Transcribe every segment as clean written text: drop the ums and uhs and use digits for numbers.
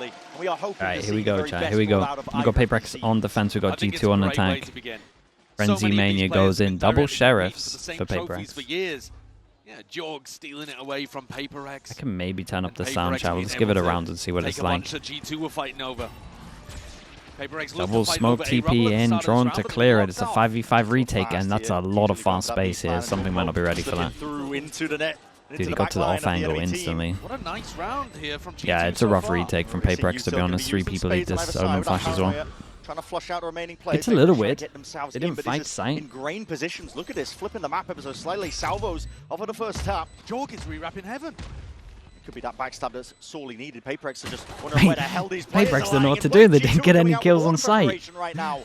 defensively. And we are hoping Alright, here we go, chat. Here we go. We've got PRX on defense. We've got G2 on attack. Frenzy Mania goes in. Double sheriffs for PRX. Yeah, Jorg stealing it away from PRX. I can maybe turn up the sound, chat. Let's give it a round and see what it's like. G2 were fighting over. Double smoke TP in, drawn to clear it. It's a 5v5 retake, and that's a lot of fast space here. Something might not be ready for that. Dude, he got to the off angle instantly. What a nice round here from G2 Yeah, it's a rough retake from PRX, to be honest. 3 people eat this Omen Flash as well. Trying to flush out the remaining players. It's a little weird. They didn't fight sight. Ingrained positions. Look at this, flipping the map ever so slightly. Salvos off of the first tap. Jorg is re-wrapping heaven. It could be that backstab that's sorely needed. PRX are just wondering where the hell these players PRX are don't know what to do. They didn't get any kills on sight. Right now.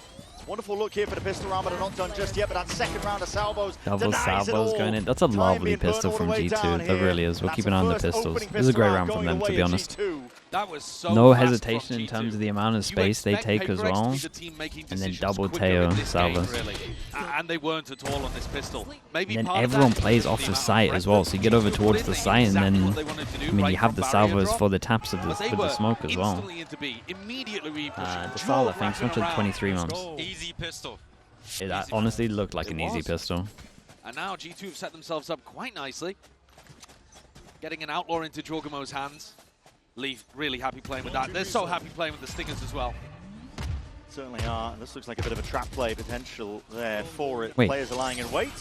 Wonderful look here for the pistol round, but they're not done just yet. But that second round of salvos, double salvos going in. That's a lovely pistol from G2. That really is. We'll keep an eye on the pistols. This is a great round from them, to be honest. That was so no hesitation in terms of the amount of space they take as well. And then double Teo salvos. Really. And they weren't at all on this pistol. Maybe and then everyone plays off the sight as well. So you get over towards the sight, and then I mean you have the salvos for the taps of the, with the smoke as well. The Sala, thanks so much for the 23 months. Easy pistol. That honestly looked like an easy pistol. And now G2 have set themselves up quite nicely. Getting an outlaw into Jorgamo's hands. Leaf really happy playing with that. They're so happy playing with the Stingers as well. Certainly are. This looks like a bit of a trap play potential there for it. Wait. Players are lying in wait.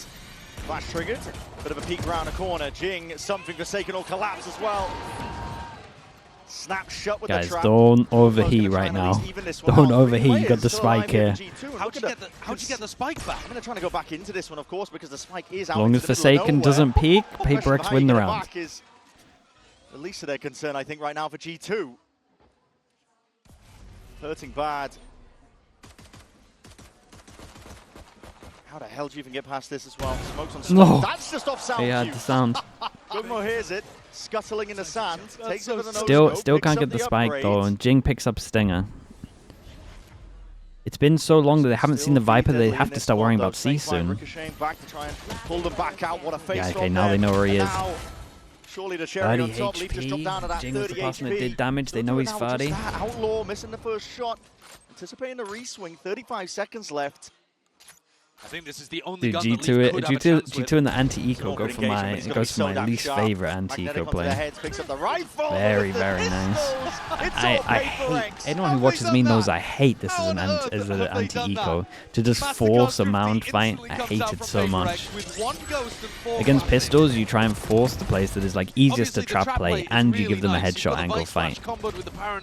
Flash triggered. Bit of a peek around the corner. Jing, something Forsaken will collapse as well. Snap shut with guys, the trap. Don't overheat right now. Don't overheat. You got the spike here. How'd you get the spike back? I'm going to try to go back into this one, of course, because the spike is out. As long as Forsaken doesn't peek, PRX win the round. Is the least of their concern, I think, right now for G2. Hurting bad. How the hell do you even get past this as well? Smokes on smoke. No. That's just off sound. Yeah, the sound. Gugmo hears it, scuttling in the sand. Takes it with a no Still can't get the spike though, and Jing picks up Stinger. It's been so long that they haven't seen the Viper, they have to start worrying about C soon. Yeah, okay, now they know where he is. 30 HP, Jing was the person that did damage, they know he's 30. Outlaw missing the first shot, anticipating the reswing, 35 seconds left. I think this is the only gun G2 and the anti-eco goes for my least favorite anti-eco play. Very, very nice. I hate, anyone who watches me knows I hate this as an anti-eco. To just force a mount fight, I hate it so much. Against pistols, you try and force the place that is like easiest to trap play, and you give them a headshot angle fight.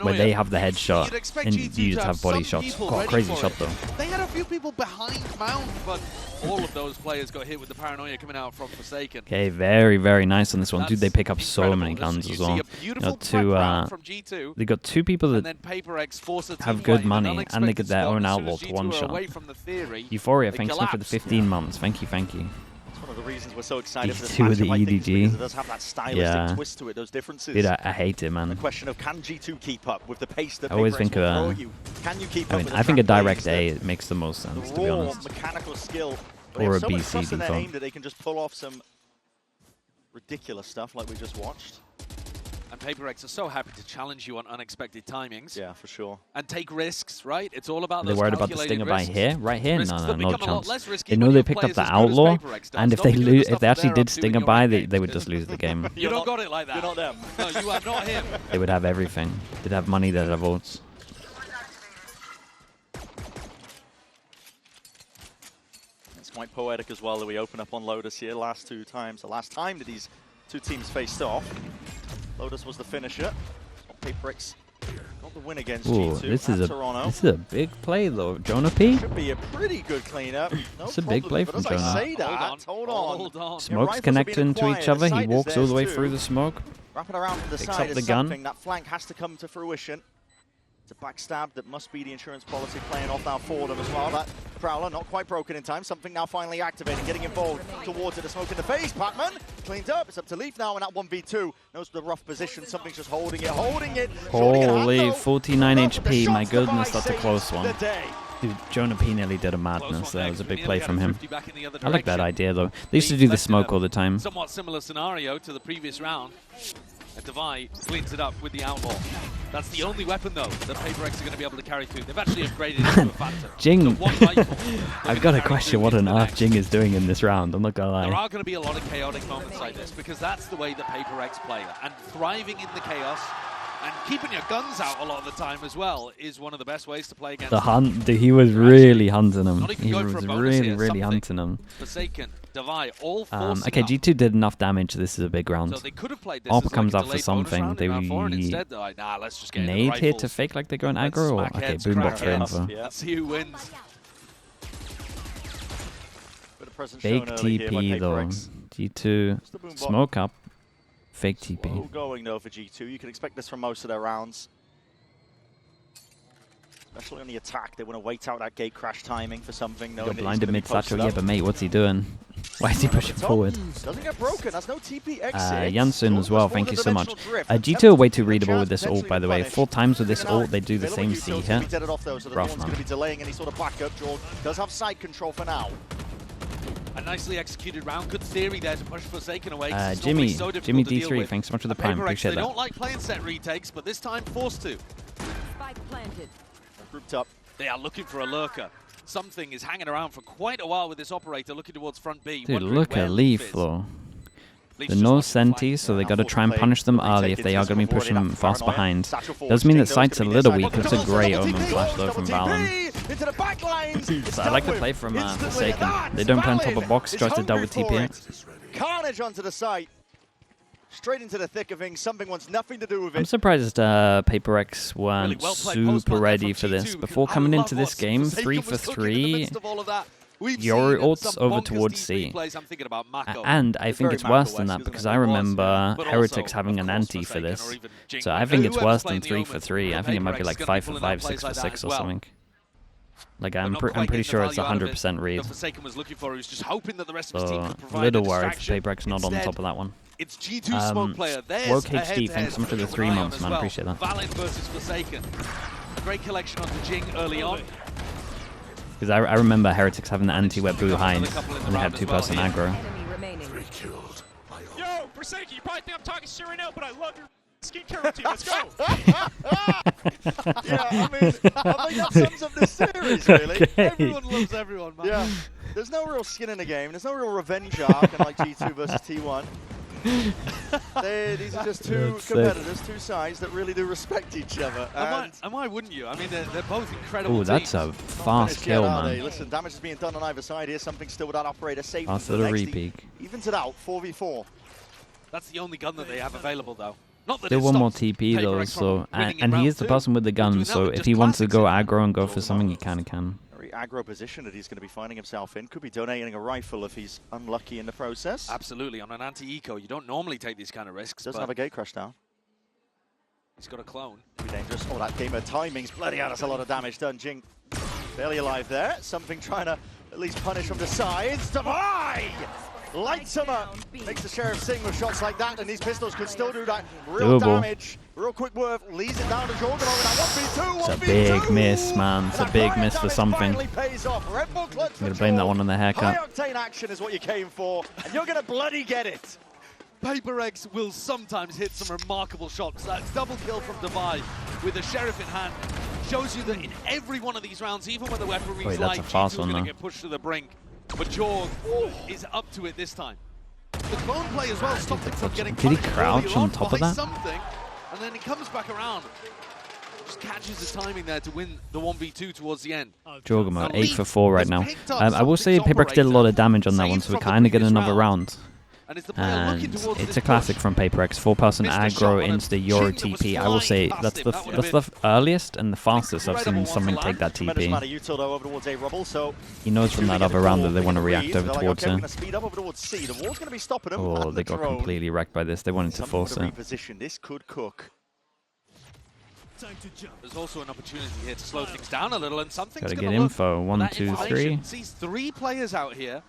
Where they have the headshot, and you just have body shots. Got a crazy shot though. They had a few people behind mount, but all of those players got hit with the paranoia coming out from Forsaken. Okay, very, very nice on this one. Dude, they pick up so many guns as well. They got 2 people that have good money, and they get their own outlaw to one-shot. Euphoria, thanks so much for the 15 months. Thank you, thank you. One of the reasons we're so excited for this with the matchup, EDG. it does have that stylistic twist to it, those differences. Dude, I hate it, man. The question of can G2 keep up with the pace that I always think of can you keep I mean, I think a direct A makes the most sense, to be honest. Mechanical skill. Or a BC default. That they can just pull off some ridiculous stuff like we just watched. And PRX are so happy to challenge you on unexpected timings. Yeah, for sure. And take risks, right? It's all about those They're worried about the Stinger by here? Right here? No chance. They know they picked up the Outlaw, and if they actually did Stinger by, they would just lose the game. You don't got it like that. You're not them. No, you are not him. They would have everything. They'd have money, they'd have votes. It's quite poetic as well that we open up on Lotus here last 2 times. The last time that these 2 teams faced off, Lotus was the finisher. PRX got the win against G2 this is a big play though. Jonah P? Should be a pretty good cleanup. It's a big play from Jonah. Hold on. Smokes connecting to each other. He walks all the way through the smoke. Wrapping around from the Picks side up the is gun. something. That flank has to come to fruition. It's a backstab that must be the insurance policy playing off now for them as well. That Prowler not quite broken in time. Something now finally activated, getting involved towards it. The smoke in the face. Pacman cleans up. It's up to Leaf now in that 1v2. Knows the rough position. Something's just holding it. Holy, 49 HP. My goodness, that's a close one. Dude, Jonah P nearly did a madness. That was a big play from him. I like that idea though. They used to do the smoke all the time. Somewhat similar scenario to the previous round. And Devi cleans it up with the Outlaw. That's the only weapon, though, that PRX are going to be able to carry through. They've actually upgraded it to a Phantom. Jing, So one rifle, I've got to question what on earth Jing is doing in this round. I'm not going to lie. There are going to be a lot of chaotic moments like this because that's the way that PRX play. And thriving in the chaos and keeping your guns out a lot of the time as well is one of the best ways to play against the hunt. He was really hunting him. He was really hunting him. Forsaken, Devi, all okay, G2 did enough damage. This is a big round. So they could have played this AWP as comes like up for something. They instead, like, nah, let's just get nade here to fake like they're going aggro. Or, okay, boombox for info. Let's see who wins. Fake TP though. G2 smoke up. Fake TP. Slow going though for G2. You can expect this from most of their rounds. Especially on the attack. They want to wait out that gate crash timing for something. Got blinded mid satchel. Yeah, but mate, what's he doing? Why is he pushing forward? Doesn't get broken. That's no TP exit. Janssen as well, thank you so much. G2 are way too readable with this ult, by the way. 4 times with this ult, they do the same C here. Rough, man. Delaying any sort of backup. Jorg does have side control for now. A nicely executed round. Good theory there to push Forsaken away. Jimmy D3, thanks so much for the prime. Appreciate that. They don't like playing set retakes, but this time forced to. Spike planted. Grouped up. They are looking for a lurker. Something is hanging around for quite a while with this operator looking towards front B. Dude, look at Leaf, though. There are no sentis, so they got to try and punish them early if they are going to be pushing them fast behind. Does mean that sight's a little weak. It's a great omen flash though from Valen. So I like the play from Forsaken. They don't play on top of box, tries to double TP. Carnage onto the site. Straight into the thick of things. Something wants nothing to do with it. I'm surprised PRX weren't super ready for this. Before coming into this game, 3 for 3. Your ult's over towards C. And I think it's worse than that because I remember Heretics having an anti for this. So I think it's worse than 3 for 3. I think it might be like 5 for 5, 6 for 6 or something. Like I'm pretty sure it's 100% read. So a little worried for PRX not on top of that one. It's G2 smoke player. Woke HD, thanks so much for the 3 months, man. Appreciate that. Valen versus Forsaken. Great collection onto Jing early on. Because I remember Heretics having the anti-web behind and they had 2-person aggro. Yo, Forsaken, you probably think I'm talking shit right now, but I love your skincare routine. Let's go. Yeah, I think that sums up this series, really. Okay. Everyone loves everyone, man. Yeah, there's no real skin in the game. There's no real revenge arc like G2 versus T1. These are just two competitors, two sides that really do respect each other. And why wouldn't you? I mean, they're both incredible. Oh, that's a fast kill, man. Listen, damage is being done on either side here. Something still without operator safe. After the repeak. Evens it out, 4v4. That's the only gun that they have available, though. Not that Still one more TP, though, so... And he is the person with the gun, so if he wants to go aggro and go for something, he kind of can. Very aggro position that he's going to be finding himself in. Could be donating a rifle if he's unlucky in the process. Absolutely. On an anti-eco, you don't normally take these kind of risks. Doesn't have a gate crash down. He's got a clone. Pretty dangerous. Oh, that gamer timing's bloody hell. That's a lot of damage done. Jing barely alive there. Something trying to at least punish from the sides. Devi lights him up. Makes the Sheriff sing with shots like that, and these pistols could still do that. Real damage. Real quick work. Leads it down to Jorgen over that 1v2. It's a big miss, man. It's a big miss for something. I'm going to blame that one on the haircut. High-octane action is what you came for, and you're going to bloody get it. PRX will sometimes hit some remarkable shots. That double kill from Devi with the Sheriff in hand shows you that in every one of these rounds, even when the weaponry is light, G2 are going to get pushed to the brink. But Jorg is up to it this time. The clone play as well stopped him from getting Did he crouch on top of that? Something, and then he comes back around. Just catches the timing there to win the 1v2 towards the end. Jorgamo, 8 for 4 right now. I will say PRX did a lot of damage on that one, so we kind of get another round. And it's a classic from PRX, 4-person aggro into the Euro TP. I will say that's the earliest and the fastest I've seen someone take that TP. He knows from that other round that they want to react over towards him. Oh, they got completely wrecked by this. They wanted to force it. This could cook. There's also an opportunity here to slow things down a little, and something's Gotta get info. 1, 2, 3. Sees 3 players out here.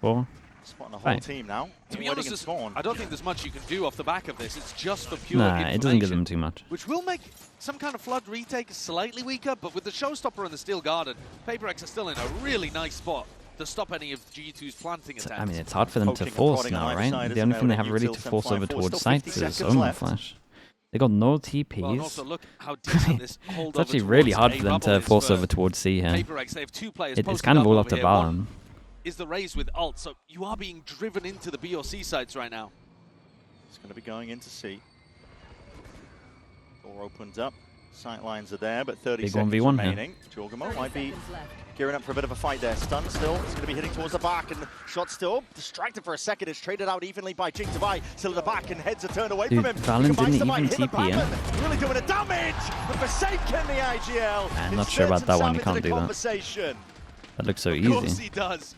4. Spotting the whole team now. To be honest, I don't think there's much you can do off the back of this. It's just for pure information. It doesn't give them too much. Which will make some kind of flood retake slightly weaker, but with the Showstopper and the Steel Garden, PRX are still in a really nice spot to stop any of G2's planting attempts. I mean, it's hard for them to force now, right? The only thing they have really to force over towards sites is Omen Flash. They got no TPs. Well, also look how decent this it's actually really hard for them to force over towards C here. PRX, they have 2 players It's kind of all up to bottom. Is the raise with ult, so you are being driven into the B or C sites right now. It's going to be going into C. Door opens up. Sight lines are there, but 30 Big seconds 1v1 remaining. Jorgamo might be gearing up for a bit of a fight there. Stun still. It's going to be hitting towards the back, and the shot still distracted for a second. It's traded out evenly by Jing Davai. Still at the back, and heads are turned away from him. Valen didn't even TP him. Really doing a damage, but Forsaken the IGL. I'm not sure about that one. You can't do that. That looks so easy. Of course he does.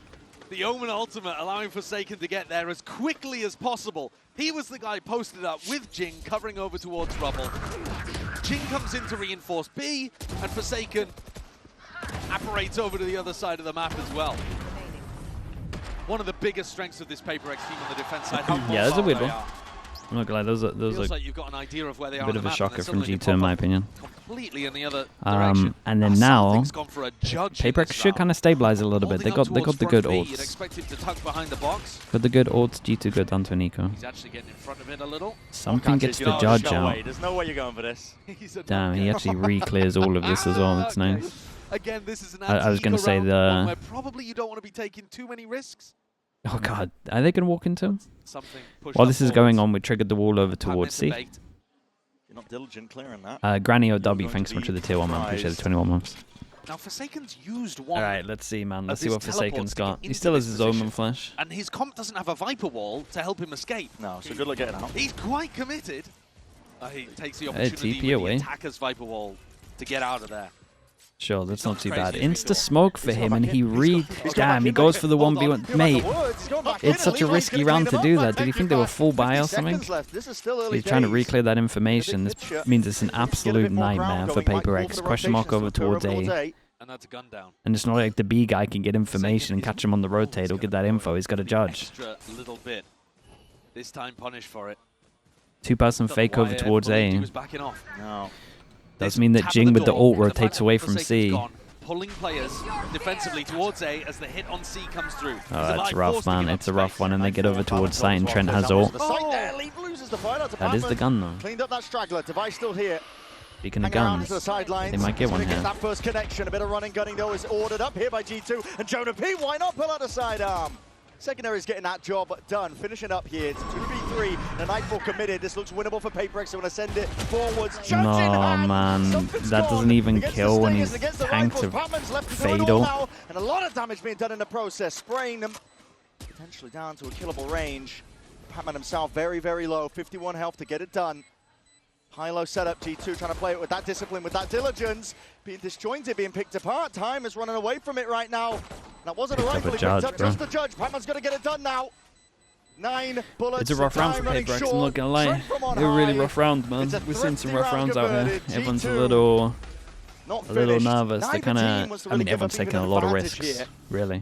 The Omen ultimate allowing Forsaken to get there as quickly as possible. He was the guy posted up with Jing, covering over towards Rubble. Jing comes in to reinforce B, and Forsaken apparates over to the other side of the map as well. One of the biggest strengths of this PRX team on the defense side. Yeah, that's a weird one. I'm not gonna lie, those are like you've got an idea of where they are a bit on of the a map, shocker from G2 in my opinion. Completely in the other direction. And then now, PRX should kind of stabilize a little bit. They got the good ults. Got the good ults. G2 go down to an eco. He's actually getting in front of it a little. Something gets the judge out. There's no way you're going for this. Damn, he actually re-clears all of this as well. That's nice. Again, this is an I was gonna say where probably you don't want to be taking too many risks. Oh god, are they gonna walk into him? While this is going on, we triggered the wall over towards C. You're not diligent clearing that. Granny OW, thanks so much for the tier 1 man. Appreciate the 21 months. Now Forsaken's used one. Alright, let's see, man. Let's see what Forsaken's got. He still has his Omen Flash. And his comp doesn't have a Viper wall to help him escape. No, so good luck getting out. He's quite committed. He takes the opportunity with the attacker's Viper wall to get out of there. Sure, that's not too bad. Insta smoke for him, and he damn, he goes for the 1v1. Mate, it's such a risky round to do that. Did you think they were full buy or something? He's trying to reclear that information. This means it's an absolute nightmare for PRX. Question mark over towards A. And that's a gun down. And it's not like the B guy can get information and catch him on the rotate or get that info. He's got to judge. Extra little bit. This time punished for it. 2-person fake over towards A. He was backing off. No. Does mean that Jing with the ult rotates away from C. Pulling players defensively towards A as the hit on C comes through. Oh, that's rough, man. It's a rough one, and they get over towards site, and Trent has ult. That is the gun, though. Cleaned up that straggler. Device still here. Speaking of guns, they might get one here. That first connection, a bit of running gunning though is ordered up here by G2, and Jonah P. Why not pull out a sidearm? Secondary's getting that job done, finishing up here. It's 2v3, and Nightfall committed. This looks winnable for PRX, so we're going to send it forwards. No, man, that doesn't even kill when he's tanked of fatal. And a lot of damage being done in the process, spraying them potentially down to a killable range. Patman himself very, very low, 51 health to get it done. High-low setup, G2 trying to play it with that discipline, with that diligence. Being disjointed, being picked apart. Time is running away from it right now. That wasn't a rifle, he picked up just the judge. Patman's going to get it done now. 9 bullets. It's a rough round for PRX, I'm not going to lie. It's a really rough round, man. We've seen some rough rounds out here. Everyone's a little nervous. They kind of, I mean, everyone's taking a lot of risks, really.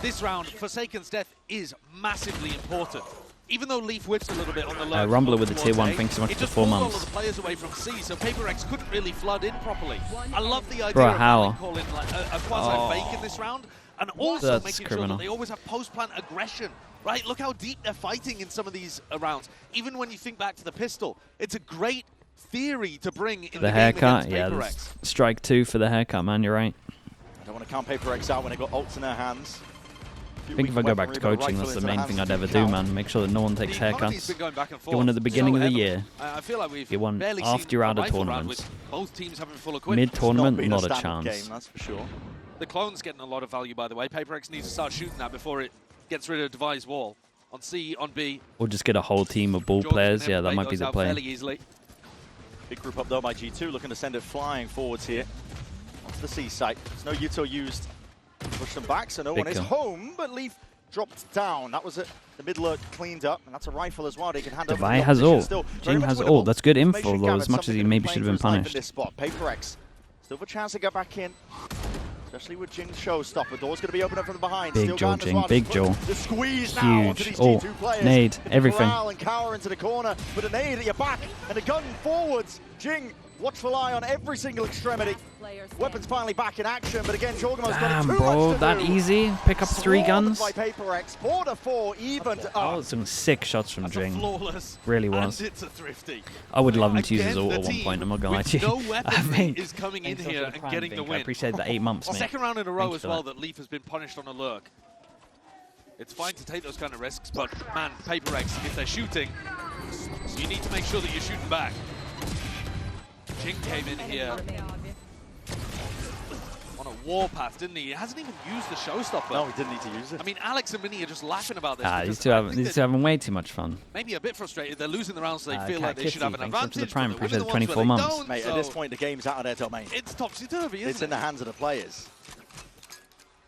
This round, Forsaken's death is massively important. Even though Leaf whips a little bit on the low. Rumbler with the tier 1, thanks so much for 4 months. All the players away from C, so PRX couldn't really flood in properly. I love the idea Bro, of how? calling like a quasi-fake in this round, and also That's making criminal. sure that they always have post-plant aggression. Right? Look how deep they're fighting in some of these rounds. Even when you think back to the pistol, it's a great theory to bring in the haircut. game Yeah, strike 2 for the haircut, man. You're right. I don't want to count PRX out when they got ults in their hands. I think if I go back to coaching, that's the main thing I'd ever do, man. Make sure that no one takes haircuts. Get one at the beginning of the year. Get one after you're out of tournaments. Mid-tournament, not a chance. That's for sure. The clone's getting a lot of value, by the way. PRX needs to start shooting that before it gets rid of Devi's wall. On C, on B. Or just get a whole team of ball players. Yeah, that might be the play. Big group up though by G2, looking to send it flying forwards here. Onto the C site. There's no Yuto used. Push them back, so no one is home, but Leaf dropped down. That was it. The mid lurk cleaned up, and that's a rifle as well. They can hand over. Devi has ult. Jing has ult. That's good info, though, as much as he maybe should have been punished. PRX still have a chance to get back in, especially with Jing's showstopper. Door's going to be opening up from the behind. Big Joe, Jing. Big Joe. The squeeze now onto Huge. these Oh, G2 players. nade. Everything. And cower into the corner with a nade at your back and a gun forwards. Jing Watchful eye on every single extremity. Weapons finally back in action, but again, Jorgamo's got Damn, too bro, much to that do. easy? Pick up 3 guns? By PRX, 4-4, evened Oh, up. some sick shots from Jing. Flawless. Really was. And it's a thrifty. I would love him to use Again, his ult the at one team point, I'm not gonna lie to you. with no weaponry I think. is coming in Thanks here for the and prime, getting the Vink. win. I appreciate the 8 months, mate. Second round in a row Thank you as for well that. that Leaf has been punished on a lurk. It's fine to take those kind of risks, but man, PRX, if they're shooting, you need to make sure that you're shooting back. Jing came in here on a warpath, didn't he? He hasn't even used the showstopper. No, he didn't need to use it. I mean, Alex and Minnie are just laughing about this. These two having way too much fun. Maybe a bit frustrated. They're losing the rounds, so they feel Cat like they should have an Kitty, thanks for the advantage. prime. but they're Appreciate winning the the ones 24 where they months. don't, Mate, so at this point, the game's out of their domain. it's topsy-turvy, isn't It's in the hands of the players.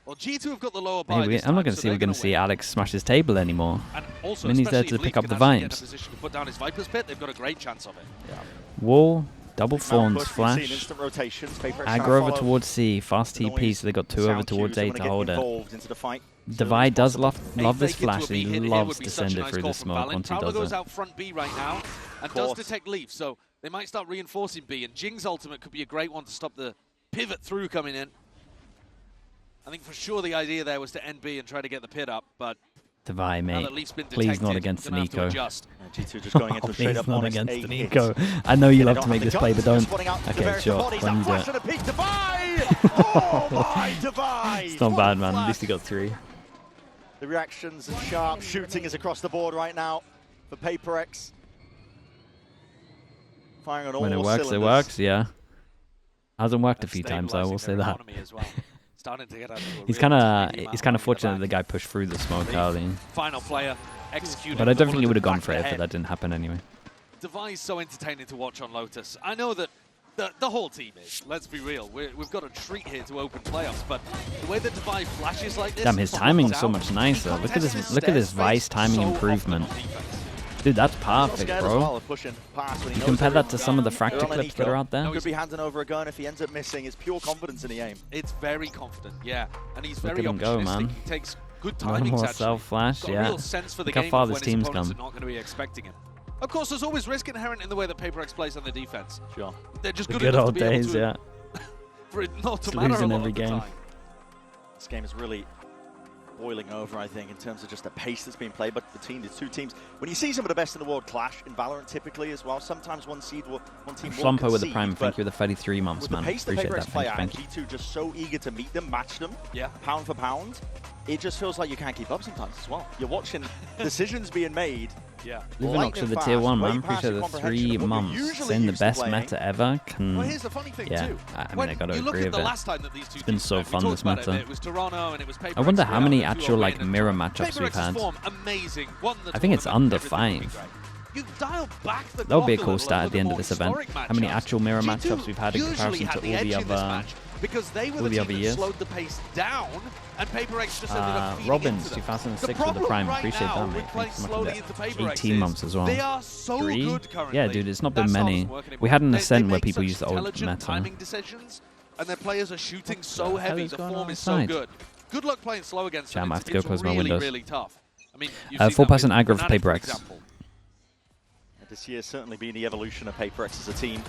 Well, G2 have got the lower buy. Maybe, I'm not going to see we're going to see Alex smash his table anymore. And also, Minnie's there to especially if pick Leaf up the can actually get in a vibes. position to put down his Viper's Pit, they've got a great chance of it. Wall, double Mount thorns, push, we've seen flash. instant rotations. PRX trying to Aggro over follow towards C, fast the TP, so they got 2 over sound towards cues A that wanna to get hold it. involved into the fight. Divide does love this Fake into a flash, B and he hit here loves would be to such send a it nice through call the from smoke Valen. once he Prowler does goes it. out front B right now and does detect Leaf, so they might start reinforcing B, and Jing's ultimate could be a great one to stop the pivot through coming in. I think for sure the idea there was to end B and try to get the pit up, but Divide, now mate. that Leaf's been Please detected, not against gonna have to Nico. adjust. G2 just going into a straight Please up not honest against 8 Nico. hits. I know you They love don't to make have this the play, guns, but just don't. running out to the Okay, various sure. bodies. When That you do flash it. and a peek, Divide! Oh my, Divide! It's not What bad, a man. At flash. least he got 3. The reactions and sharp shooting is across the board right now for PRX. Firing on all When it works, cylinders. it works, yeah. Hasn't worked a And few times, I will say stabilising their that. economy as well. Starting to get out of a He's real kind speedy of amount fortunate back. that the guy pushed through the smoke early. Final player executed. But I don't the think he would have bullet gone back for it if ahead. that didn't happen anyway. Devi's so entertaining to watch on Lotus. I know that the whole team is. Let's be real. We've got a treat here to open playoffs, but the way that Devi flashes like this, Damn, his timing's so much nicer. Look at this Vice timing improvement. Dude, that's perfect, bro. You compare that to some of the fracture clips that are out there. Could be handing over a gun if he ends up missing. It's pure confidence in the aim. It's very confident, yeah, and he's Look very at him go, opportunistic. man. He takes good One timings. more Actually, self-flash, Got a yeah. real sense for the Look how game far of this when his team's opponents come. are not going to be expecting him. Of course, there's always risk inherent in the way that PRX plays on the defense. Sure. They're just The good good enough old to be able days, to, yeah. for it not to Just matter a losing lot every of the game. time. This game is really boiling over, I think, in terms of just the pace that's being played. But the two teams, when you see some of the best in the world clash in Valorant typically as well, sometimes one team will Flumpo with the concede, prime, but thank you with the 33 months, with man. the pace that Appreciate PRX that, play thank out, you. G2 just so eager to meet them, match them, Yeah. pound for pound. It just feels like you can't keep up sometimes as well. You're watching decisions being made. Yeah. Living for the tier 1, man. Appreciate the 3 months. Saying the best meta ever can. Well, here's the funny thing Yeah, too. I mean, I gotta you look agree at with the it. last time that these two It's been teams so played, we fun, talked this about it, meta. It was Toronto and it was PRX. I wonder how many who are actual like winning. mirror matchups we've PRX's had. form, amazing. Won the I think it's tournament, under everything would be 5. great. You dial back the That'll be a clock cool little stat and at the look end more of this event. historic How many matchups. actual mirror G2 matchups we've had in usually comparison had to the all edge the in this other. match because they were all the the team other that years. slowed the pace down, and PRX just ended up feeding Robbins, into them. 2006 The with the problem prime. right Appreciate now that, with mate. playing Thanks so much slowly for into that. PRX 18 is months as well. They are so 3? good currently. Yeah, dude, it's not been That style many. doesn't work anymore. We had an They ascent where make people such used the old intelligent meta. timing decisions, and their players are shooting so hell heavy. is The going form on is so outside? good. Good luck playing slow against Jam, them. I have to go It's close my really, windows. really tough. I mean, you've seen 4% that with aggro for Fnatic, PRX. example. This year's certainly been the evolution of PRX as a team.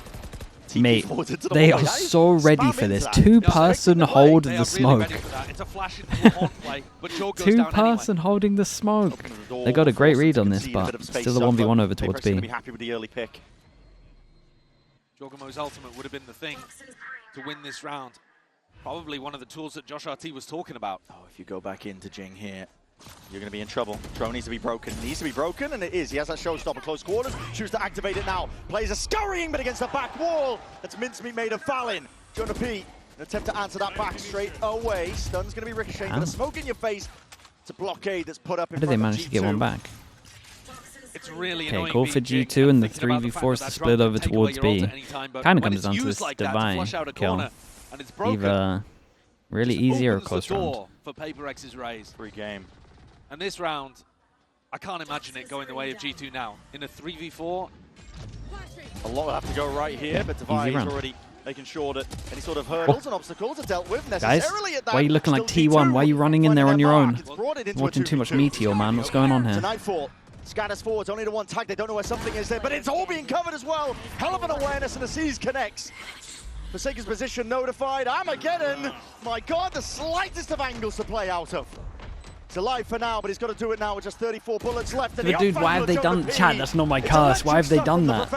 Mate, forward into the they ball. are That is so ready spam for this. into that. 2-person They are hold They the are really ready smoke. for that. It's a flash into the haunt play, but Joe goes down 2-person anyway. holding the smoke. Opening the door, They got a great forced them read to on this, concede a bit but of space still a up, 1v1 but over towards PRX gonna B. be happy with the early pick. Jorgamo's ultimate would have been the thing to win this round. Probably one of the tools that Josh RT was talking about. Oh, if you go back into Jing here, you're going to be in trouble. Drone needs to be broken. Needs to be broken, and it is. He has that showstopper close quarters. Choose to activate it now. Players are scurrying, but against the back wall. That's mincemeat made of Fallon. Jonah P, an attempt to answer that back straight away. Stun's going to be ricocheting, but a smoke in your face. It's a blockade that's put up in How did they front of manage to get G2. one back? It's really Okay, annoying cool being for Jing G2, and the thinking about 3v4 fact is that to that split drone over can take towards away your ult B. at any time, but Kind of when comes it's down to used this like that to flush Divine out a kill. corner, and it's broken, Either really just easy or a opens close the round. door for PRX's raise. Free game. And this round, I can't imagine it going the way of G2 now. In a 3v4, A lot will have to go right here, but Divine is round. already making sure that any sort of hurdles and obstacles are dealt with Guys, necessarily at that. why are you looking like Still T1? G2 Why are you running in there on finding your their own? mark. It's brought it into a Watching too much 2v2. Meteor, man. What's going on here? To Nightfall. Scatters forwards, only the one tag, they don't know where something is there, but it's all being covered as well. Hell of an awareness, and the C's connects. Forsaken's position notified. Armageddon, my God, the slightest of angles to play out of. He's alive for now, but he's got to do it now with just 34 bullets left. But dude, why have they done... Chat, that's not my curse. Why have they done that?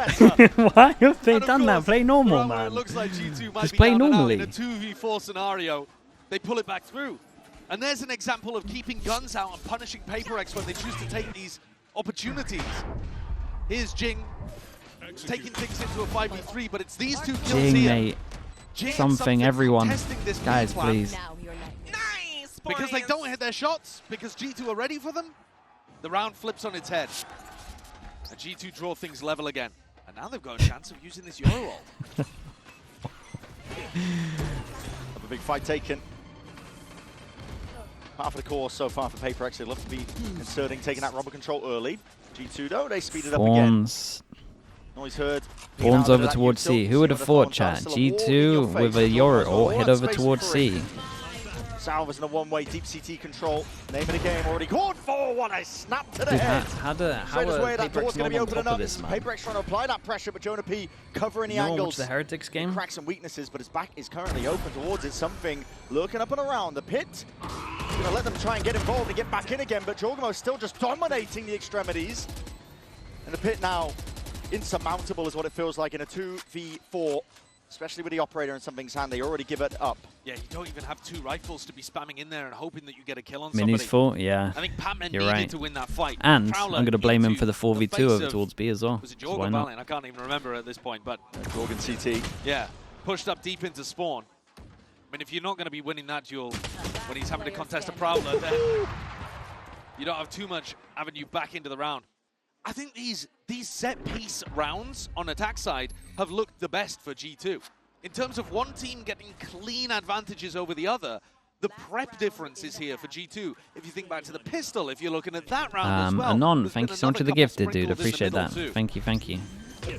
Why have they done that? Play normal, man. It looks like G2 might just be play down normally. In a 2v4 scenario, they pull it back through. And there's an example of keeping guns out and punishing PRX when they choose to take these opportunities. Here's Jing taking things into a 5v3, but it's these two kills Jing, here. mate. Jing Something, everyone. Guys, plan. please. Nice! Because they don't hit their shots, because G2 are ready for them, the round flips on its head. And G2 draw things level again. And now they've got a chance of using this Euro ult. A big fight taken. Half of the course so far for PRX. They'd love to be inserting, taking that rubber control early. G2 though, they speed it up again. Noise heard. Fawns over towards C. Who would have thought, chat? G2 with a Euro ult head over towards C. Salvers in a one-way deep CT control. Name of the game already called for. What a snap to the head. How Straight are away, that door's going to be opening up. this, man? PRX trying to apply that pressure, but Jonah P covering the angles. Watch the Heretics game. Cracks and weaknesses, but his back is currently open towards it. Something lurking up and around. The pit. Going to let them try and get involved and get back in again, but Jorgamo's still just dominating the extremities. And the pit now insurmountable is what it feels like in a 2v4. Especially with the operator in something's hand, they already give it up. Yeah, you don't even have two rifles to be spamming in there and hoping that you get a kill on somebody. Minis fault, yeah. I think Patman You're needed right. to win that fight. And Prowler I'm going to blame him for the 4v2 over towards B as well. Was it So Jorg why or not? Valiant? I can't even remember at this point, but... Jorgen CT. Yeah, pushed up deep into spawn. I mean, if you're not going to be winning that duel when he's having to contest a Prowler, then you don't have too much avenue back into the round. I think these set-piece rounds on attack side have looked the best for G2. In terms of one team getting clean advantages over the other, the prep difference is here for G2. If you think back to the pistol, if you're looking at that round as well. Anon, thank you so much for the gifted, dude. Appreciate that. Too. Thank you, thank you.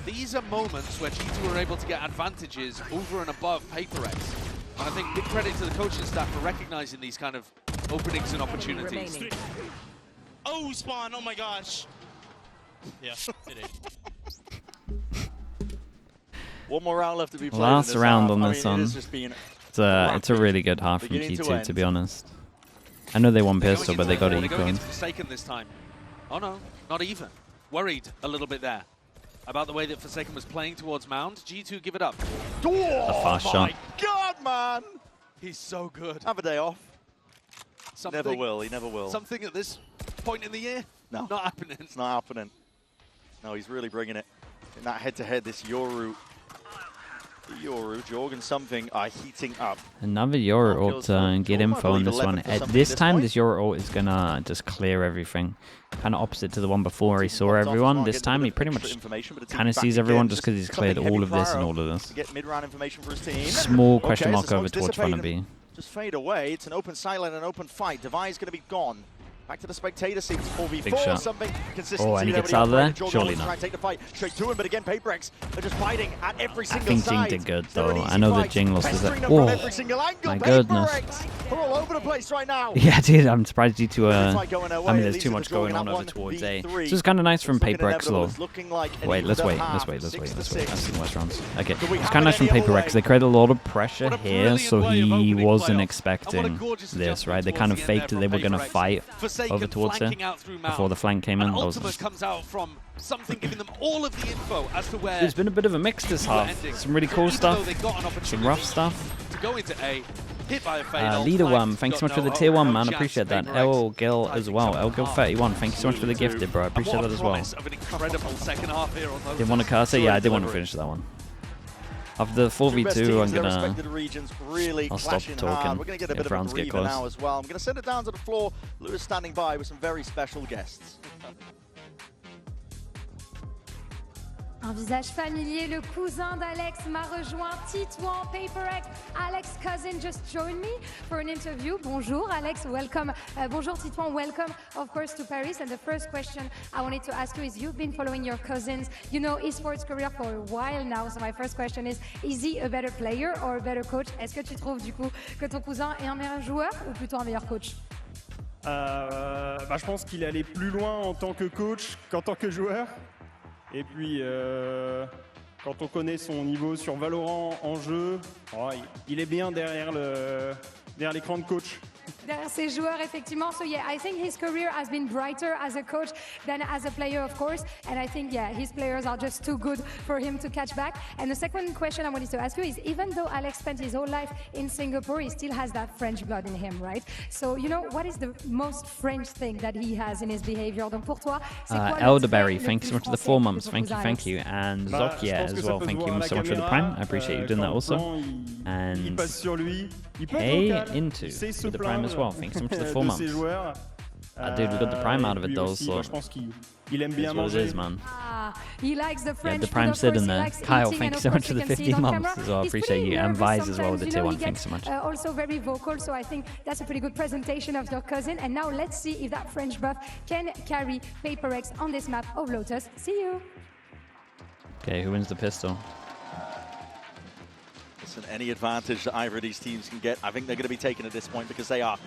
These are moments where G2 are able to get advantages over and above PRX. And I think big credit to the coaching staff for recognizing these kind of openings and opportunities. Oh, spawn, oh my gosh. Yeah, it is. One more round left to be played. Last round on this one. It's a really good half from G2, to be honest. I know they won pistol, but they got it equal. Forsaken this time. Oh no, not even. Worried a little bit there about the way that Forsaken was playing towards Mound. G2 give it up. Oh, a fast shot. My God, man! He's so good. Have a day off. Something, Never will. He never will. Something at this point in the year? No. Not happening. It's not happening. No, he's really bringing it. In that head-to-head, this Yoru, Jorgen something are heating up. Another Euro ult and get info on this one. At this time, this Euro ult is gonna just clear everything. Kind of opposite to the one before he saw everyone. This time he pretty much kind of sees everyone just because he's cleared all of this and all of this. Get mid-round information for his team. Small question mark over towards front of B. Just fade away. It's an open silent and open fight. Devi's going to be gone. Back to the spectator seats, 4v4, something consistency. Oh, and he gets out of there? Surely not. Try and take the fight straight to him, but again, PRX, they're just fighting at every single side. I think Jing did good, though. I know that Jing lost his... Oh, my goodness. We're all over the place right now. Yeah, dude, I'm surprised G2... I mean, there's too much going on over towards A. So it's kind of nice from PRX, though. Wait, let's wait. I've seen worse rounds. Okay, it's kind of nice from PRX. They created a lot of pressure here, so he wasn't expecting this, right? They kind of faked it. They were going to fight over towards her before the flank came in. That was comes out from something giving them all of the info as to where there's been a bit of a mix this half. Some really cool stuff, some rough stuff. To go into A, hit by a fade. Leader Worm, thanks so much for the tier 1, man. Appreciate that. El Gil as well. El Gil 31, thank you so much for the gifted, bro. I appreciate that as well. Didn't want to cast it? Yeah, I did want to finish that one. After the 4v2, I'm gonna... I'll stop talking if rounds get close. Now as well. I'm gonna send it down to the floor. Lotus standing by with some very special guests. Un visage familier, le cousin d'Alex m'a rejoint, Titouan, PRX. Alex' cousin just joined me for an interview. Bonjour, Alex, welcome. Bonjour, Titouan, welcome, of course, to Paris. And the first question I wanted to ask you is, you've been following your cousins, you know, esports career for a while now. So my first question is he a better player or a better coach? Est-ce que tu trouves, du coup, que ton cousin est un meilleur joueur ou plutôt un meilleur coach? Je pense qu'il est allé plus loin en tant que coach qu'en tant que joueur. Et puis, quand on connaît son niveau sur Valorant en jeu, il est bien derrière l'écran de coach. Derrière ses joueurs, effectivement. So yeah, I think his career has been brighter as a coach than as a player, of course. And I think, yeah, his players are just too good for him to catch back. And the second question I wanted to ask you is, even though Alex spent his whole life in Singapore, he still has that French blood in him, right? So, you know, what is the most French thing that he has in his behavior? Donc pour toi, c'est quoi Elderberry, thank you so much for the 4 months. Thank you. And Zokia as well, thank you so much for the prime. I appreciate you doing that also. And Hey, into with the prime as well. Thanks so much for the 4 months. Dude, we got the prime out of it though, so it's what it is, man. He likes the French. Yeah, the prime sit in there. Kyle, thank you so much for the 15 months as well. I appreciate you. And Vise as well with the tier 1. Thanks so much. Also very vocal, so I think that's a pretty good presentation of your cousin. And now let's see if that French buff can carry PRX on this map of Lotus. See you. Okay, who wins the pistol? Listen, any advantage that either of these teams can get, I think they're going to be taken at this point because they are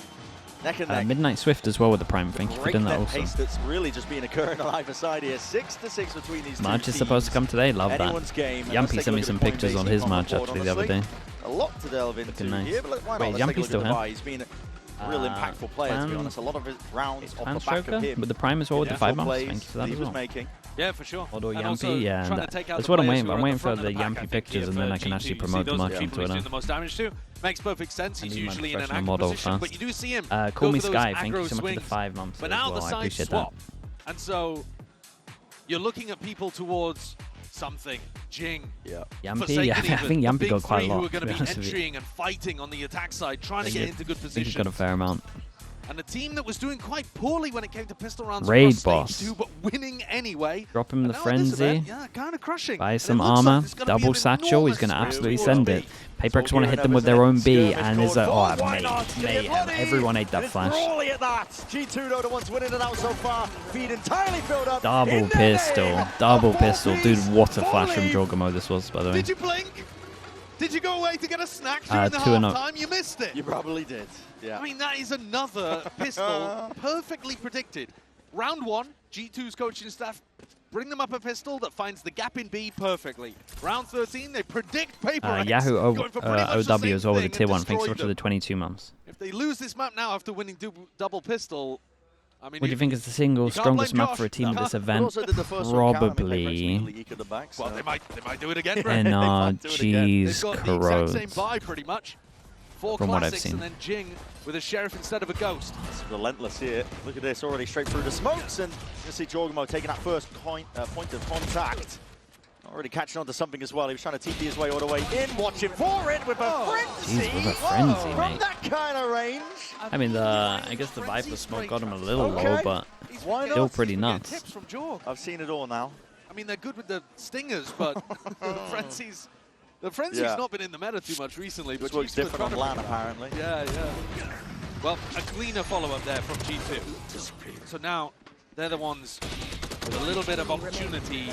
neck and neck. Midnight Swift as well with the prime. Thank you for doing that also. Pace that's really just been occurring on either side here. 6-6 between these two March teams. is supposed to come today. Love that. Yampy sent me some pictures on his match actually the other day. A lot to delve into nice. here, but why not? Wait, Yampy's still here? He's been a real impactful player, to be honest. A lot of his rounds off the back of him. With the prime as well with the 5 months. Thank you for that as well. Yeah, for sure. Although Yampy, yeah, that's what I'm waiting for. I'm waiting for the Yampy pictures and then I can actually promote the match on Twitter. The most damage too. Makes perfect sense. He's usually in an professional active model position, but you do see him. Call me Sky. Thank you so much for the 5 months as well. I appreciate that. And so you're looking at people towards something. Jing. Yeah. Yampy, yeah, I think Yampy got quite a lot. Who are going to be entering and fighting on the attack side, trying to get into good position. I think he's got a fair amount. And a team that was doing quite poorly when it came to pistol rounds. Raid boss. Stage 2, but winning anyway. Drop him the frenzy. Yeah, kind of crushing. Buy some armor. Double satchel. He's going to absolutely send it. PRX want to hit them with their own B, and is oh, mate, everyone ate that flash. Double pistol, dude. What a flash from Jorgamo this was, by the way. Did you blink? Did you go away to get a snack during the half time? You missed it. You probably did. Yeah. I mean, that is another pistol perfectly predicted. Round 1, G2's coaching staff bring them up a pistol that finds the gap in B perfectly. Round 13, they predict PRX. Yahoo OW as well with the tier 1. Thanks so much for the 22 months. If they lose this map now after winning double pistol, I mean, what do you think is the single strongest map for a team at this event? Probably. Well, they might do it again. NRG's Corrodes. Same buy, pretty much. 4 from what I've classics seen. And then Jing with a Sheriff instead of a Ghost. It's relentless here. Look at this, already straight through the smokes, and you see Jorgamo taking that first point of contact. Already catching on to something as well. He was trying to TP his way all the way in, watching for it with a frenzy. Jeez, with a frenzy, from mate. that kind of range. I mean, I guess the Viper smoke got him a little low, but still pretty nuts. Tips from Jorg. I've seen it all now. I mean, they're good with the stingers, but the frenzy's not been in the meta too much recently. But this works different on LAN, apparently. Yeah. Well, a cleaner follow-up there from G2. So now they're the ones with a little bit of opportunity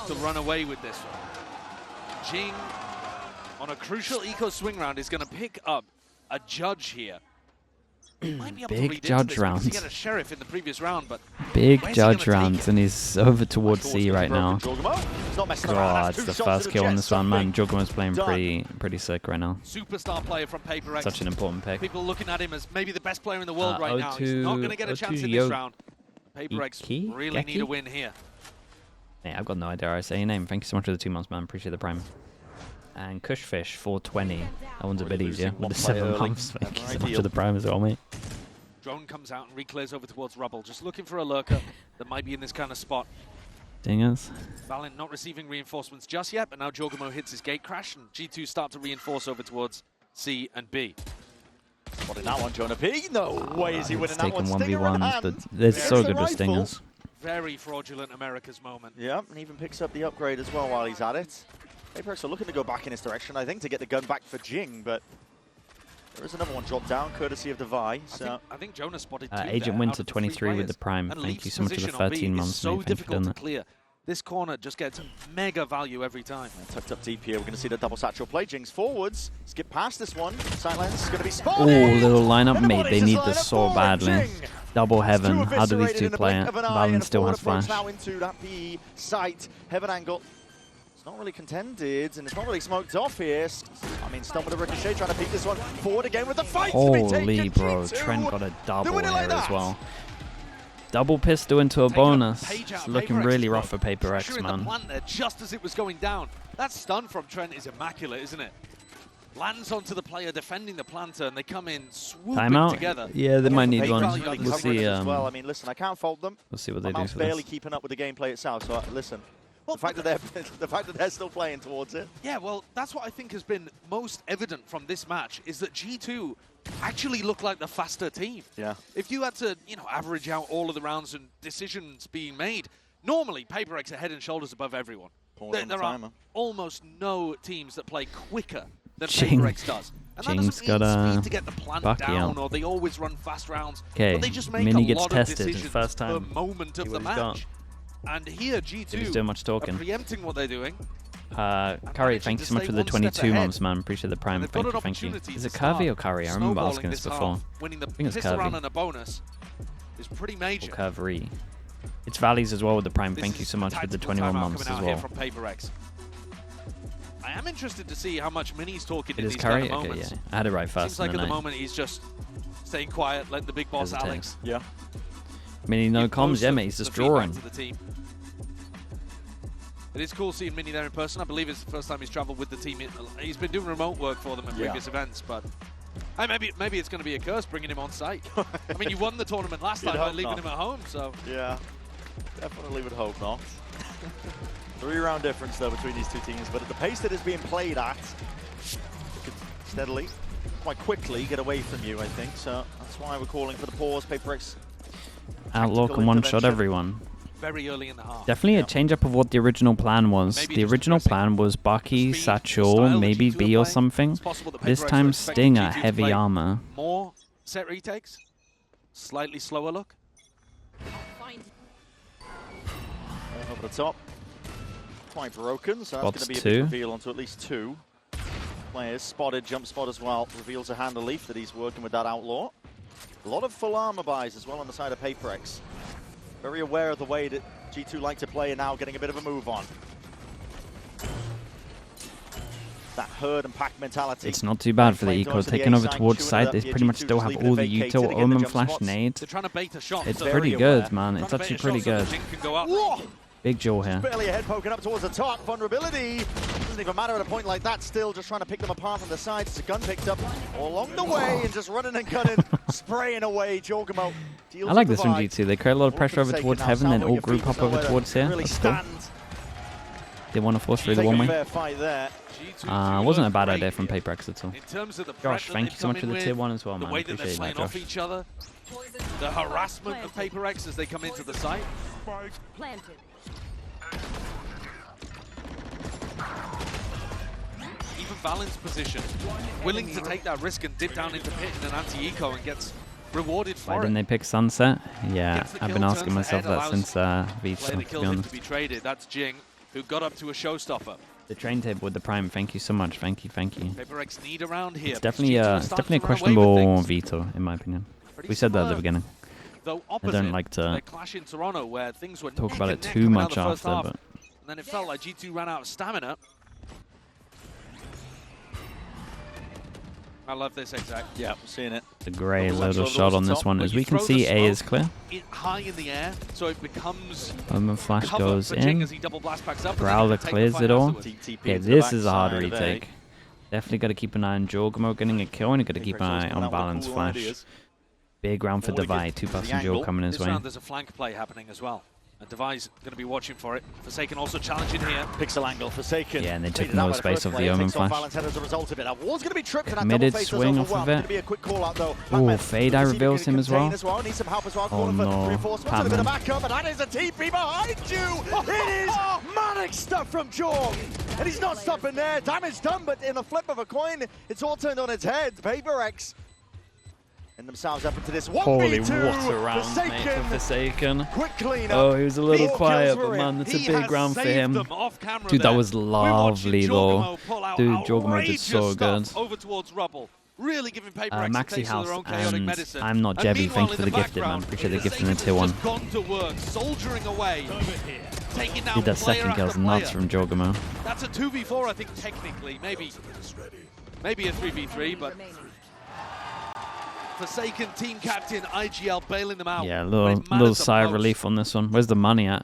to run away with this one. Jing, on a crucial eco swing round, is going to pick up a judge here. Big judge rounds. He got a Sheriff in the previous round, but big judge rounds, and he's over towards C right now. God, it's the first kill on this one, man. Jorgamo's playing pretty sick right now. Superstar player from PRX. Such an important pick. People looking at him as maybe the best player in the world right now. He's not going to get a chance in this round. PRX really need a win here. Yeah, I've got no idea how I say your name. Thank you so much for the 2 months, man. Appreciate the prime. And Cushfish 420. That one's a bit easier with the 7 months. Thank you so much for the prime as well, mate. Drone comes out and reclears over towards Rubble, just looking for a lurker that might be in this kind of spot. Dingers. Valen not receiving reinforcements just yet, but now Jorgamo hits his gate crash, and G2 start to reinforce over towards C and B. What in that one, Jonah P? No way is he winning that one. Taking 1v1s, but they're so good with stingers. Very fraudulent America's moment. Yeah, and even picks up the upgrade as well while he's at it. PRX are looking to go back in his direction, I think, to get the gun back for Jing, but there is another one dropped down, courtesy of the Vi. So I think Jonah spotted two Agent Winter 23 with the prime. Thank you so much for the 13 months. So difficult to clear. this corner just gets mega value every time. And tucked up deep here, we're going to see the double satchel play. Jinx forwards, skip past this one. Sidelines going to be spotted. Oh, little lineup mate. They need this so badly. Double Heaven. How do these two play it? Valen still has flash. Now into that PE site. Heaven angle. It's not really contended, and it's not really smoked off here. I mean, stunned with a ricochet, trying to peek this one forward again with the fight. Holy bro, Trent got a double here as well. Double pistol into a bonus. It's looking really rough for Paper X, man. The plant there just as it was going down. That stun from Trent is immaculate, isn't it? Lands onto the player defending the planter, and they come in swooping together. Yeah, they might need one. We'll see. Well, I mean, listen, I can't fault them. We'll see what they do for barely this. keeping up with the gameplay itself. So listen, the fact that they're still playing towards it. Yeah, well, that's what I think has been most evident from this match is that G2 actually look like the faster team. Yeah. If you had to, average out all of the rounds and decisions being made, normally Paper X are head and shoulders above everyone. There are almost no teams that play quicker than Paper X does. And that doesn't mean speed to get the plant down, or they always run fast rounds. Okay, but they just make Mini a gets lot tested of decisions first time. the moment of the match. And here G2 doing much talking. are preempting what they're doing. Curry, thank you so much for the 22 months, man. Appreciate the prime. Thank you. Is it Curvy or Curry? I remember asking this before. Winning the I think it's pistol round Curvy. and a bonus is pretty major. Or Curvery. It's Valleys as well with the prime. Thank you so much for the 21 months as well. From Paper X. I am interested to see how much Mini's talking in It is these Curry? kind of Okay, moments. yeah. I had it right first. Seems like at the moment he's just staying quiet, letting the big boss Alex. Yeah. Mini no comms, yeah, mate. He's just drawing. It is cool seeing Mini there in person. I believe it's the first time he's traveled with the team. He's been doing remote work for them at previous events, but maybe it's going to be a curse bringing him on site. I mean, you won the tournament last time by leaving him at home, so. Yeah, definitely would hope not. 3-round difference, though, between these two teams, but at the pace that is being played at, it could steadily, quite quickly, get away from you, I think. So that's why we're calling for the pause. Paper X. Outlaw can one-shot everyone. Very early in the half. Definitely a change-up of what the original plan was. Maybe the original plan was Bucky, Satchel, maybe B or something. This time Sting at heavy armor. More set retakes, slightly slower look. Over the top. Quite broken, so that's going to be a big reveal onto at least 2 players. Spotted, jump spot as well. Reveals a handle leaf that he's working with that Outlaw. A lot of full armor buys as well on the side of Paper X. Very aware of the way that G2 like to play and now getting a bit of a move on. That herd and pack mentality. It's not too bad for the Eco. Taking over towards side, they pretty much still have all the util, Omen Flash, Nade. They're trying to bait a shot. It's pretty good, man. It's actually pretty good. Whoa! Big jaw here. Barely a head poking up towards the top. Vulnerability. Doesn't even matter at a point like that. Still just trying to pick them apart from the sides. It's a gun picked up all along the way and just running and gunning, spraying away. Jorgamo deals I like with this the from G2. They create a lot of pressure over towards Heaven, then all group up over towards here. That's cool. They want to force through the one-way. Wasn't a bad idea from Paper X at all. Josh, thank you so much for the tier 1 as well, man. The way that they're playing off each other. The harassment of Paper X as they come into the site. Planted. Even Valen's position, willing to take that risk and dip down into pit in an anti-eco and gets rewarded for Why it. didn't they pick Sunset? Yeah, I've been asking myself that since VCT, to be honest. To be traded. That's Jing, who got up to a showstopper. The train table with the prime, thank you so much, thank you. Paper X need around here. It's definitely a questionable veto, in my opinion. We said that at the beginning. Though I don't like to clash in Toronto where things were talk about it too much after, but... And then it felt like G2 ran out of stamina. I love this exact. Yeah, we're seeing it. It's a great little shot on this one. As we can see, A is clear. High in the air, so it becomes Omen Flash goes in. Up Prowler clears it all. Yeah, this is a hard retake. Definitely got to keep an eye on Jorgamo getting a kill, and you got to keep an eye on Balance Flash. Big round for Divide. 2-person duel coming his way. This round there's a flank play happening as well. And Devi's going to be watching for it. Forsaken also challenging here. Pixel angle, Forsaken. Yeah, and they took no space off the Omen Flash. Committed swing off of it. Oh, Fade Eye reveals him as well. Oh no, Patman. That is a TP behind you! It is manic stuff from Jorg! And he's not stopping there. Damage done, but in a flip of a coin, it's all turned on its head. Paper X and themselves up into this 1v2. Holy, what a round, mate, for Forsaken. Oh, he was a little quiet, but man, that's a big round for him. Dude, that was lovely, though. Dude, Jorgamo did so good. Over towards Rubble. Really giving PRX Maxi House, and medicine. I'm not Jebby. Thank you for the gifted, man. Appreciate the gifting in tier 1. Gone to work, soldiering away, taking down Dude, that second kill's nuts from Jorgamo. That's a 2v4, I think, technically. Maybe a 3v3, but Forsaken team captain IGL bailing them out. Yeah, a little sigh of relief on this one. Where's the money at?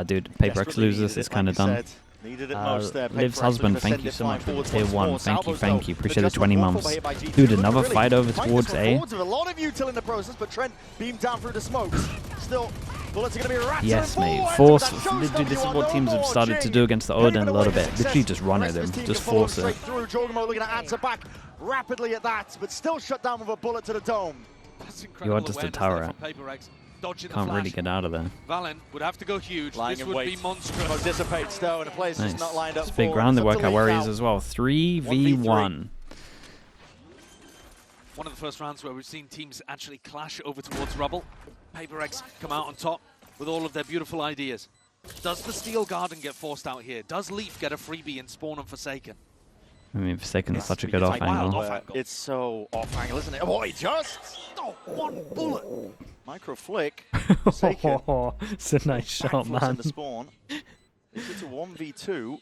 Dude, PRX loses. It's kind of done. Liv's husband, thank you so much for the tier 1. Thank you. Appreciate the 20 months. Dude, another fight over towards A. A lot of util in the process, but Trent beamed down through the smokes. Still, bullets are going to be rattling. Yes, mate. Force. Dude, this is what teams have started to do against the Odin a little bit. Literally just run at them. Just force it. Jorgamo looking to answer back rapidly at that, but still shut down with a bullet to the dome. You are just a tower at. Can't really get out of there. Valen would have to go huge. This would be monstrous. Dissipates though, and a place is not lined up. It's big ground. They work out Warriors as well. 3v1. One of the first rounds where we've seen teams actually clash over towards Rubble. PRX come out on top with all of their beautiful ideas. Does the Steel Garden get forced out here? Does Leaf get a freebie and spawn on Forsaken? I mean, Forsaken's such a good off angle. It's so off angle, isn't it? Oh, he just one bullet. Micro flick. It's a nice shot, man. The spawn. It's a 1v2.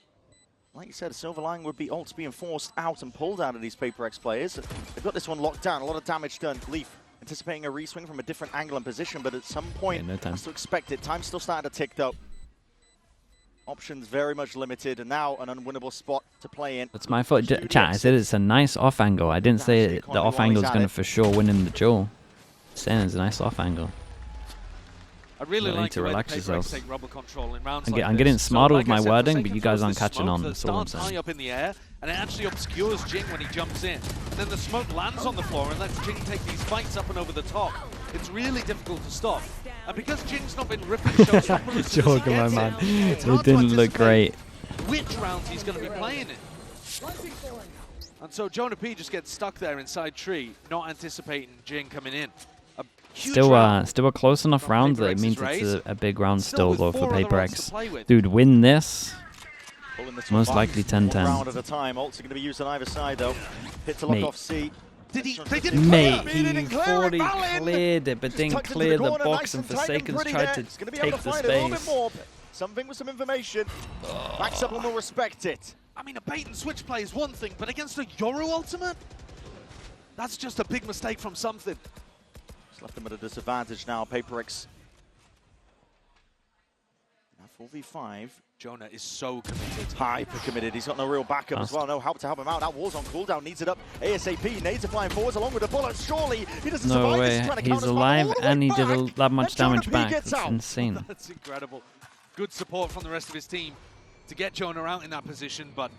Like you said, Silver Lining would be ults being forced out and pulled out of these PRX players. They've got this one locked down. A lot of damage done. Leaf anticipating a reswing from a different angle and position, but at some point, has to expect it. Time's still starting to tick, though. Options very much limited, and now an unwinnable spot to play in. That's my fault. Chat, I said it's a nice off angle. I didn't say the off angle is going to for sure win in the duel. Saying it's a nice off angle. I really like to relax yourselves. I'm getting smarter with my wording, but you guys aren't catching on. That's all I'm saying. High up in the air, and it actually obscures Jing when he jumps in. And then the smoke lands on the floor and lets Jing take these fights up and over the top. It's really difficult to stop. And because Jing's not been ripping showstoppers, joking, my man. It didn't look great. Which rounds he's going to be playing in. And so Jonah P just gets stuck there inside tree, not anticipating Jing coming in. Still a close enough round that it means it's a big round still though for PRX. Dude, win this. Most likely 10-10. Round at a time. Ults are going to be used on either side though. Hit to lock off C. Mate, he fully cleared it, but didn't clear the box, and Forsaken's tried to take the space. Something with some information. Backs up and will respect it. I mean, a bait and switch play is one thing, but against a Yoru ultimate? That's just a big mistake from something. Left them at a disadvantage now. PRX. Now 4v5. Jonah is so committed. Hyper committed. He's got no real backup as well. No help to help him out. That wall's on cooldown. Needs it up ASAP. Nades are flying forwards along with the bullets. Surely he doesn't survive. No way. He's alive and he did that much damage back. That's insane. That's incredible. Good support from the rest of his team to get Jonah out in that position, but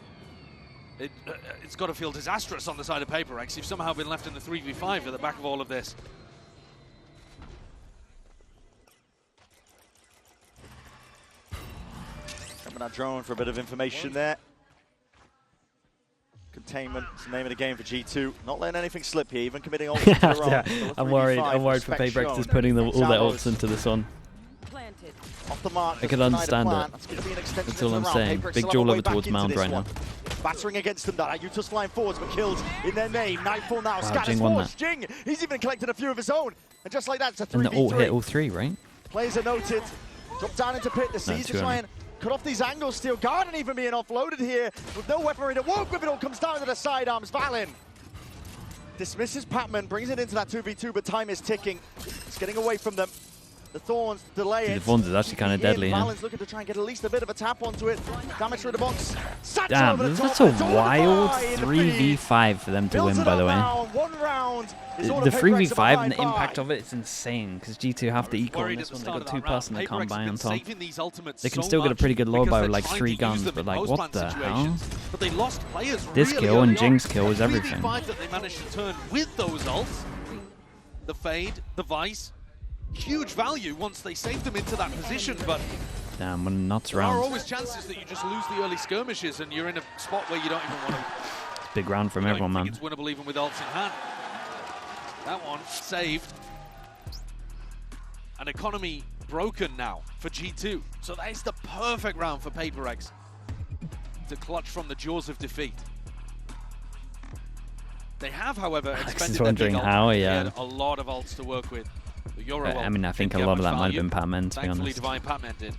it's got to feel disastrous on the side of PRX. You've somehow been left in the 3v5 at the back of all of this. Coming out drone for a bit of information there. Containment is the name of the game for G2. Not letting anything slip here, even committing ults into their own. I'm worried for PRX just putting all their ults into this one. Off the mark, I can understand it. That's all I'm saying. Big duel over towards Mound right now. Battering against them, that Ayuto's flying forwards, but killed in their name. Nightfall now, scatters forwards. Jing, he's even collected a few of his own. And just like that, it's a 3v3. And the ult hit all three, right? Players are noted. Drop down into pit. The C's to try and cut off these angles. Steel Garden even being offloaded here with no weaponry to work with. It all comes down to the sidearms. Valen dismisses Patman, brings it into that 2v2, but time is ticking. It's getting away from them. The Thorns delay it. The Thorns is actually kind of deadly. Valen's looking to try and get at least a bit of a tap onto it. Damage through the box. Damn, that's a wild 3v5 for them to win, by the way. The 3v5 and the impact of it is insane, because G2 have to equal in this one. They've got 2+ and they can't buy on top. They can still get a pretty good low by with like 3 guns, but like, what the hell? This kill and Jing's kill is everything. They managed to turn with those ults. The fade, the vice. Huge value once they save them into that position, but damn, what a nuts there round. are always chances that you just lose the early skirmishes and you're in a spot where you don't even want to. Big round from everyone, man. It's winnable even with ults in hand. That one saved. An economy broken now for G2. So that is the perfect round for PRX to clutch from the jaws of defeat. They have, however, expended their big ult. How, They had a lot of ults to work with. The Euro I mean, I think a lot of that might have been Patman, to be Thankfully, honest. Divine Patman did.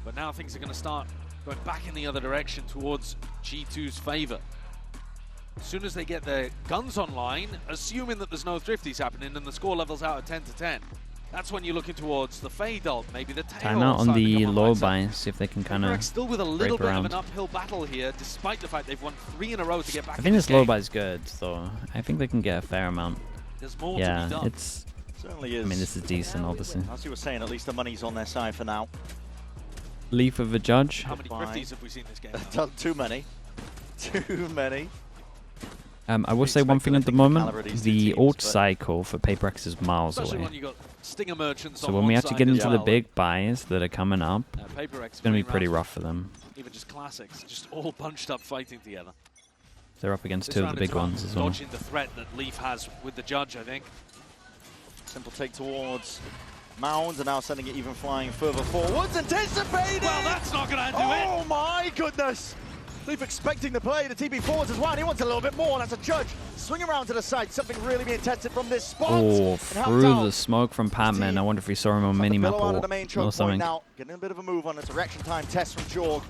But now things are going to start going back in the other direction towards G2's favor. As soon as they get their guns online, assuming that there's no thrifties happening and the score level's out at 10 to 10, that's when you're looking towards the fade ult, maybe the tail. Timeout on the low buy, see if they can kind of still with a little bit of an uphill battle here, despite the fact they've won 3 in a row to get back. I think this low buy is good, so I think they can get a fair amount. There's more yeah, to be done. It's certainly is. I mean, this is decent, obviously. As you were saying, at least the money's on their side for now. Leaf of a judge. How many thrifties have we seen this game? Too many. Too many. I will say one thing at the moment, the ult cycle for PRX is miles away. When you got Stinger merchants so when we actually get into the big buys that are coming up, it's going to be pretty rough for them. Even just classics, just all bunched up fighting together. They're up against two of the big ones as well. Dodging the threat that Leaf has with the judge, I think. Simple take towards Mounds, and now sending it even flying further forwards, anticipating! Well, that's not going to do it! Oh my goodness! Leaf expecting the play, the TB forwards as well, and he wants a little bit more, that's a judge. Swing around to the side, something really being tested from this spot. Oh, through the smoke from Patman. I wonder if we saw him on minimap or something. Now, getting a bit of a move on, it's a reaction time test from Jorg.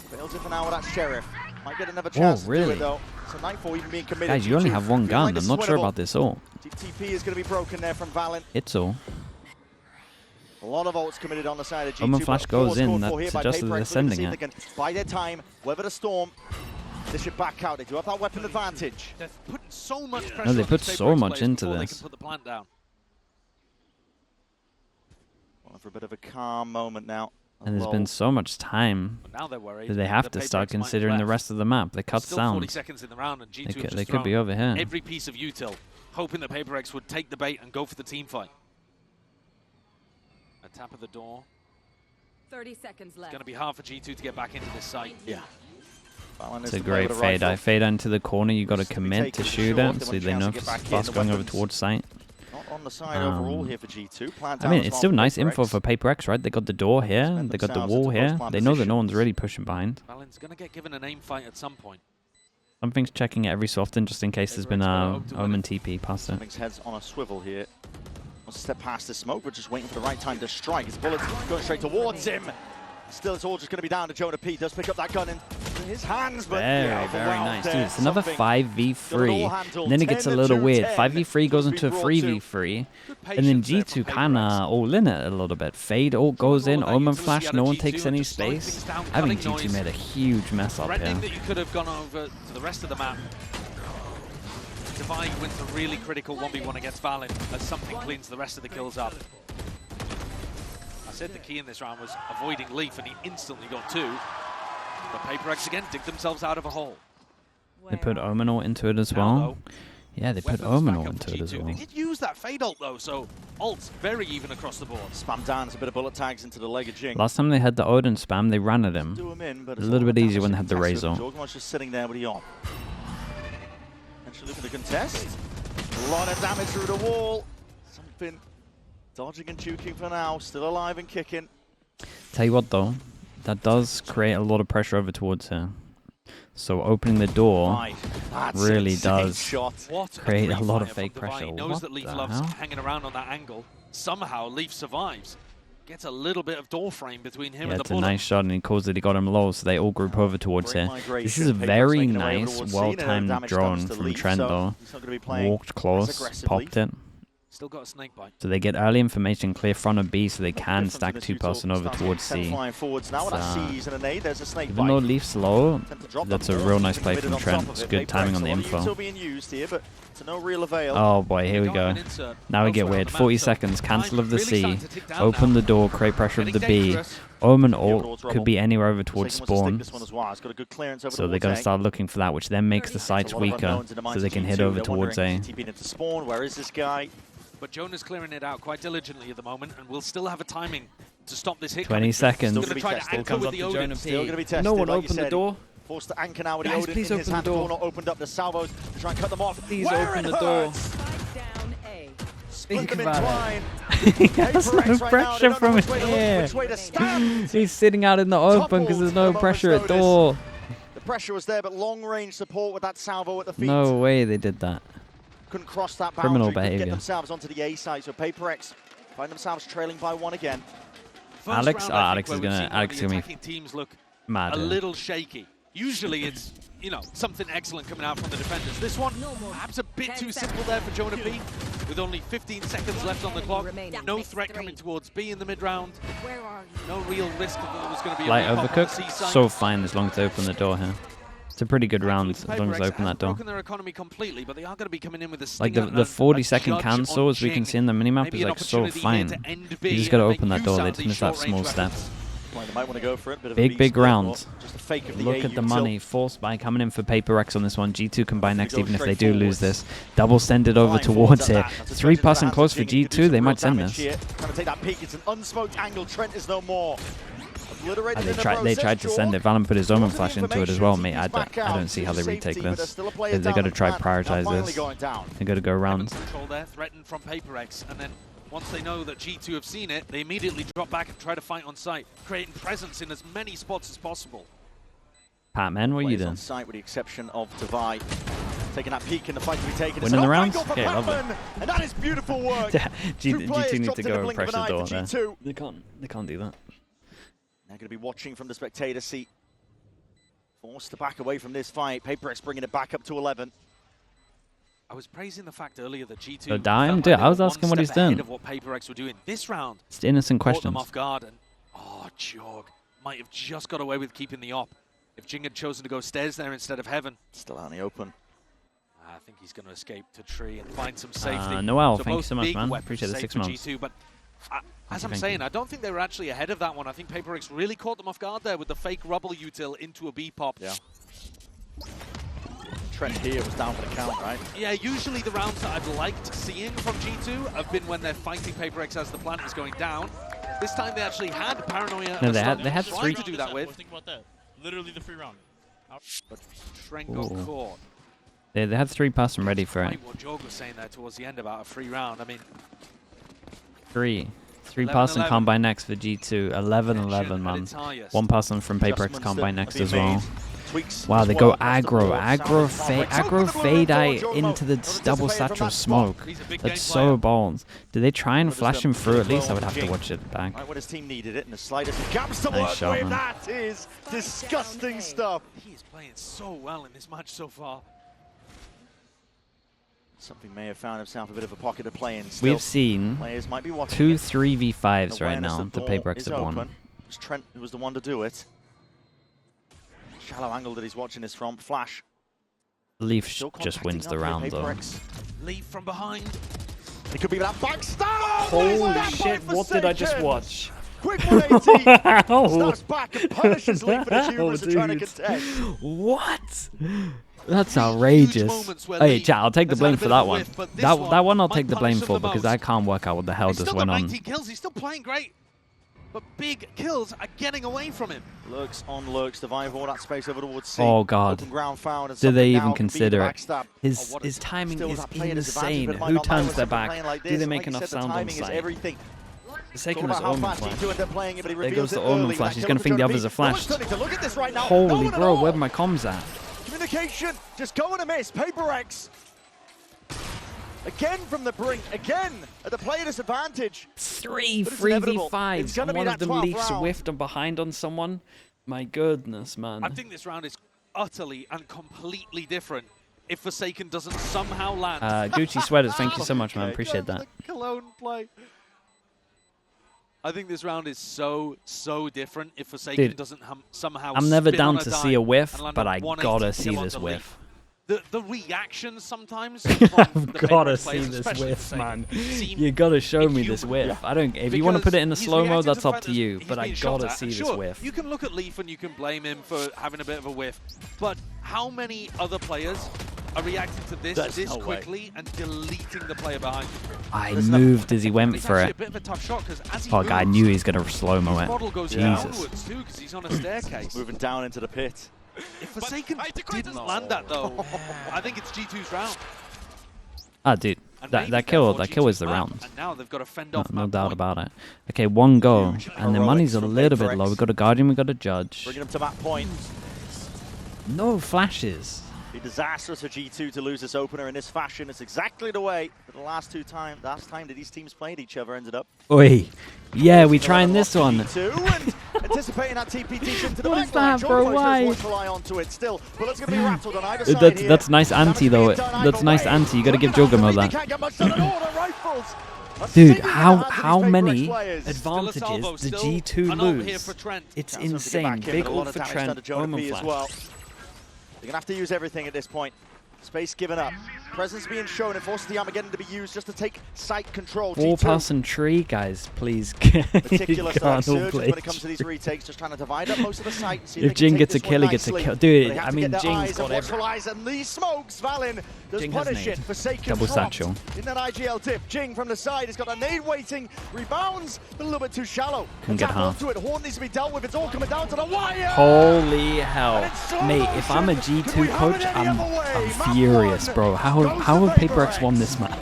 Fails it for now with that Sheriff. Might get another chance to do it though. So Nightfall even being committed. Guys, you only have one gun. I'm not sure about this all. TP is going to be broken there from Valen. It's all. A lot of ults committed on the side of G2. Omen Flash goes in, that suggests that they're sending it. They can buy their time, weather the storm. They should back out. They do have that weapon advantage. They're putting so much pressure no, they put so much into this. They this. can put the plant down. Well, for a bit of a calm moment now. And there's been so much time now they're worried that they have to start considering the rest of the map. They cut sound. 40 seconds in the round and G2 they could be over here. Every piece of util, hoping that PRX would take the bait and go for the team fight. A tap at the door. 30 seconds left. It's going to be hard for G2 to get back into this site. Yeah. It's a great fade. I fade into the corner. You got to commit to shoot it, so they know if it's fast going over towards site. Not on the side overall here for G2. I mean, it's still nice info for PRX, right? They got the door here, they got the wall here. They know that no one's really pushing behind. Valen's going to get given an aim fight at some point. Something's checking it every so often, just in case there's been a Omen TP past it. Something's heads on a swivel here. Wants to step past the smoke, but just waiting for the right time to strike. His bullet's going straight towards him. Still, it's all just going to be down to Jonah P. Does pick up that gun in his hands, but very nice. Dude, it's another 5v3. And then it gets a little weird. 5v3 goes into a 3v3. And then G2 kind of all in it a little bit. Fade all goes in. Omen Flash, no one takes any space. I think G2 made a huge mess up here. That you could have gone over to the rest of the map. Divine wins a really critical 1v1 against Valen as something cleans the rest of the kills up. I said the key in this round was avoiding Leaf, and he instantly got 2. But PRX again dig themselves out of a hole. They put Omenor into it as well. Yeah, they put Omenor into it as well. They did use that fade ult though, so ults very even across the board. Spam down, a bit of bullet tags into the leg of Jing. Last time they had the Odin spam, they ran at him. A little bit easier when they had the Razor. Jorgen's just sitting there with the on. Actually looking to contest. A lot of damage through the wall. Something dodging and juking for now, still alive and kicking. Tell you what though, that does create a lot of pressure over towards her. So opening the door really does create a lot of fake pressure. He knows that Leaf loves hanging around on that angle. Somehow Leaf survives. Gets a little bit of door frame between him and the bullet. It's a nice shot, and he calls it. He got him low, so they all group over towards here. This is a very nice, well-timed drone from Trent though. Walked close, popped it. Still got a snake bite. So they get early information, clear front of B, so they can stack 2-person over towards C. Even though Leaf's low, that's a real nice play from Trent. It's good timing on the info. Oh boy, here we go. Now we get weird. 40 seconds, cancel of the C, open the door, create pressure of the B. Omen ult could be anywhere over towards spawn. So they're going to start looking for that, which then makes the sights weaker, so they can hit over towards A. Where is this guy? But Jonah's clearing it out quite diligently at the moment, and we'll still have a timing to stop this hit. 20 seconds. Still going to try to anchor with the Odin. No one opened the door. Forced to anchor now with the Odin in his hand. Corner opened up the salvos to try and cut them off. Please open the door. down A. Think about it. He has no pressure from here. He's sitting out in the open because there's no pressure at all. The pressure was there, but long-range support with that salvo at the feet. No way they did that. Couldn't cross that boundary. Criminal Couldn't behavior. get themselves onto the A side, so PRX find themselves trailing by 1 again. Alex is gonna be teams look mad. A little shaky. Usually it's, you know, something excellent coming out from the defenders. This one, perhaps a bit too simple there for Jonah B. With only 15 seconds left on the clock. No threat coming towards B in the mid-round. No real risk that there was going to be a light recop overcook. So fine as long as they open the door here. It's a pretty good round as long as they open that door. Their economy completely, but they are going to be coming in with a like the 40-second cancel, as we can see in the minimap, is like so fine. You just got to open that door. They just miss that small step. Well, they might want to go for it. Big round. Just a fake of the Look at the money. Force buy coming in for PRX on this one. G2 can buy next even if they do lose this. Double send it over towards it. 3+ and close for G2. They might send this. Trying to take that peek. It's an unsmoked angle. Trent is no more. They tried to send it. Valen put his omen flash into it as well, mate. I don't see how they retake this. They got to try prioritize this. They got to go around. Control there, threatened from PRX, and then once they know that G2 have seen it, they immediately drop back and try to fight on site, creating presence in as many spots as possible. Pat-Man, what are you doing? On site with the exception of Tavai. Taking that peek in the fight to be taken. Winning the rounds? Okay, lovely. And that is beautiful work. G2 need to go and press the door there. They can't do that. They're going to be watching from the spectator seat. Forced to back away from this fight. PRX bringing it back up to 11. I was praising the fact earlier that G2. So Dime, dude, I was asking what he's done. Of what PRX were doing this round. It's innocent questions. Them off guard, and Jog might have just got away with keeping the op. If Jing had chosen to go stairs there instead of heaven. Still out in the open. I think he's going to escape to tree and find some safety. Noel, thank you so much, man. Appreciate the 6 months. G2, but as I'm saying, I don't think they were actually ahead of that one. I think PRX really caught them off guard there with the fake rubble util into a B pop. Yeah. Trent here was down for the count, right? Yeah, usually the rounds that I've liked seeing from G2 have been when they're fighting PRX as the plant is going down. This time they actually had Paranoia. No, they had 3 to do that with. Think about that. Literally the free round. But Trent got caught. They had 3 pass and ready for it. What Jog was saying there towards the end about a free round. I mean, 3 pass and combine next for G2. 11-11, man. 1 pass and from PRX combine next as well. Wow, they go aggro fade out into the double satchel smoke. That's so bold. Did they try and flash him through at least? I would have to watch it back. Right when his team needed it, and the slightest gaps to nice shot, with. That is disgusting stuff. He is playing so well in this match so far. Something may have found himself a bit of a pocket to play in. Still, we've seen players might be 2 3v5s right now. The PRX have won. It was Trent who was the one to do it. Shallow angle that he's watching this from. Flash. Leaf just wins the round though. Leaf from behind. It could be that backstab. Holy shit, what did I just watch? Quick 180. Snaps back and punishes Leaf for the hubris of trying to contest. What? That's outrageous. Hey, chat, I'll take the blame for that one. That one I'll take the blame for because I can't work out what the hell just went on. 19 kills. He's still playing great. But big kills are getting away from him. Lurks on lurks. Divine all that space over towards C. Oh god. Ground found, do they even consider it? His timing is insane. Who turns their back? Do they make enough sound on site? Forsaken has Omen Flash. There goes the Omen Flash. He's going to think the others are flashed. Holy bro, where are my comms at? Communication just going to miss. PRX. Again from the brink, again at the player disadvantage. 3v5s, and one of them leaks Swift and behind on someone. My goodness, man. I think this round is utterly and completely different if Forsaken doesn't somehow land. Gucci Sweaters, thank you so much, man. Appreciate that. Cologne play. I think this round is so different if Forsaken doesn't somehow I'm never down to see a whiff, but I gotta see this whiff. The reactions sometimes. I've gotta see this whiff, man. You gotta show me this whiff. I don't. If you want to put it in the slow-mo, that's up to you. But I gotta see this whiff. You can look at Leaf and you can blame him for having a bit of a whiff. But how many other players are reacting to this quickly and deleting the player behind you? I moved as he went for it. A bit of a tough shot as he I knew he was gonna slow-mo it. Model goes downwards too because he's on a staircase. Moving down into the pit. If Forsaken didn't land that though, I think it's G2's round. Ah, dude. That kill is the round. And now they've got to fend No, off no map doubt point. about it. Okay, one go, Huge and the money's a heroics from little bit PRX. low. We got a Guardian, we got a Judge. Bringing them to that point. No flashes. Be disastrous for G2 to lose this opener in this fashion. It's exactly the way that the last time that these teams played each other ended up. Oi. Yeah, we trying this one. G2 and anticipating that TPT into the What is backline. that, bro? Why? Wants to lie onto it still, but it's going to be rattled on either side here. That's nice anti though. That's nice anti. You got to give Juggernaut that. Dude, how many advantages did G2 lose? It's insane. Big ult for Trent, Omen flash. Well. They're going to have to use everything at this point. Space given up. Presence being shown. It forces the Armageddon to be used just to take site control. 4-person tree, guys, please. Meticulous surges when it comes to these retakes, just trying to divide up most of the site. If Jing gets a kill, he gets a kill. Dude, I mean, Jing's got everything. And these smokes, Valen does punish it. Forsaken double satchel. In that IGL dip, Jing from the side has got a nade waiting, rebounds, but a little bit too shallow. Can get half. To it. Horn needs to be dealt with. It's all coming down to the wire. Holy hell, mate! If I'm a G2 coach, I'm furious, bro. How have PRX won this map?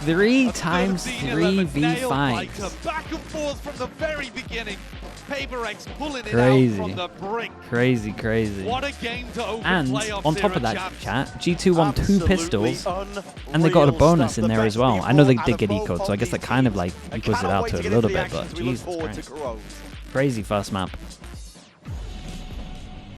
3 times 3v5. Back and forth from the very beginning. PRX pulling it Crazy. out from the brink. Crazy. What a game to open And playoffs on top here of that, at chat, G2 won 2 pistols, and they got a bonus in there as well. I know they did get ecoed, so I guess that kind of like equals it out to it a little bit, but Jesus Christ. Crazy first map.